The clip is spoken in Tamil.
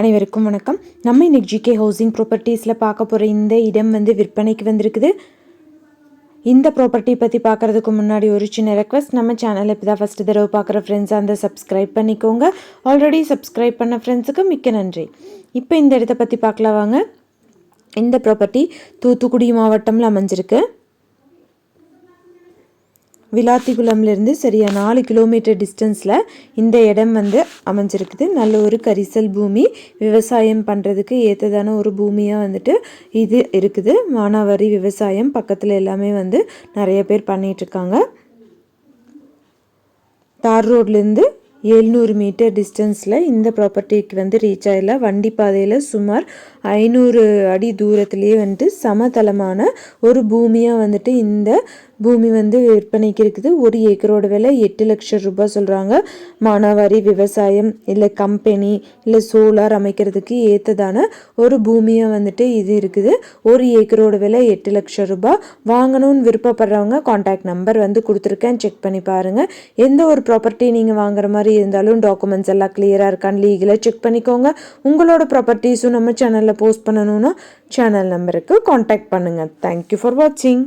அனைவருக்கும் வணக்கம். நம்ம இன்னைக்கு ஜிகே ஹவுசிங் ப்ராப்பர்ட்டிஸில் பார்க்க போகிற இந்த இடம் விற்பனைக்கு வந்திருக்குது. இந்த ப்ராப்பர்ட்டி பற்றி பார்க்குறதுக்கு முன்னாடி ஒரு சின்ன ரெக்வஸ்ட், நம்ம சேனல் இப்போ தான் ஃபஸ்ட்டு தடவை பார்க்குற ஃப்ரெண்ட்ஸாக அந்த சப்ஸ்கிரைப் பண்ணிக்கோங்க. ஆல்ரெடி சப்ஸ்கிரைப் பண்ண ஃப்ரெண்ட்ஸுக்கு மிக்க நன்றி. இப்போ இந்த இடத்த பற்றி பார்க்கலாம் வாங்க. இந்த ப்ராப்பர்ட்டி தூத்துக்குடி மாவட்டம்ல அமைஞ்சிருக்கு. விளாத்திக்குளம்லேருந்து சரியாக 4 கிலோமீட்டர் டிஸ்டன்ஸில் இந்த இடம் அமைஞ்சிருக்குது. நல்ல ஒரு கரிசல் பூமி, விவசாயம் பண்ணுறதுக்கு ஏற்றதான ஒரு பூமியாக இது இருக்குது. மானாவாரி விவசாயம் பக்கத்தில் எல்லாமே நிறைய பேர் பண்ணிகிட்ருக்காங்க. தார் ரோட்லேருந்து 700 மீட்டர் டிஸ்டன்ஸில் இந்த ப்ராப்பர்ட்டிக்கு ரீச் ஆகல. வண்டி பாதையில் சுமார் 500 அடி தூரத்துலேயே சமதளமான ஒரு பூமியாக இந்த பூமி விற்பனைக்கு இருக்குது. ஒரு ஏக்கரோட விலை 8 லட்சம் ரூபாய் சொல்கிறாங்க. மானாவாரி விவசாயம் இல்லை கம்பெனி இல்லை சோலார் அமைக்கிறதுக்கு ஏற்றதான ஒரு பூமியாக இது இருக்குது. ஒரு ஏக்கரோட விலை 8 லட்சம் ரூபாய். வாங்கணும்னு விருப்பப்படுறவங்க கான்டாக்ட் நம்பர் கொடுத்துருக்கேன், செக் பண்ணி பாருங்கள். எந்த ஒரு ப்ராப்பர்ட்டி நீங்கள் வாங்குற மாதிரி இருந்தாலும் டாக்குமெண்ட்ஸ் எல்லாம் கிளியராக இருக்கான்னு லீகலாக செக் பண்ணிக்கோங்க. உங்களோட ப்ராப்பர்ட்டிஸும் நம்ம சேனலில் போஸ்ட் பண்ணணும்னா சேனல் நம்பருக்கு கான்டாக்ட் பண்ணுங்கள். தேங்க்யூ ஃபார் வாட்சிங்.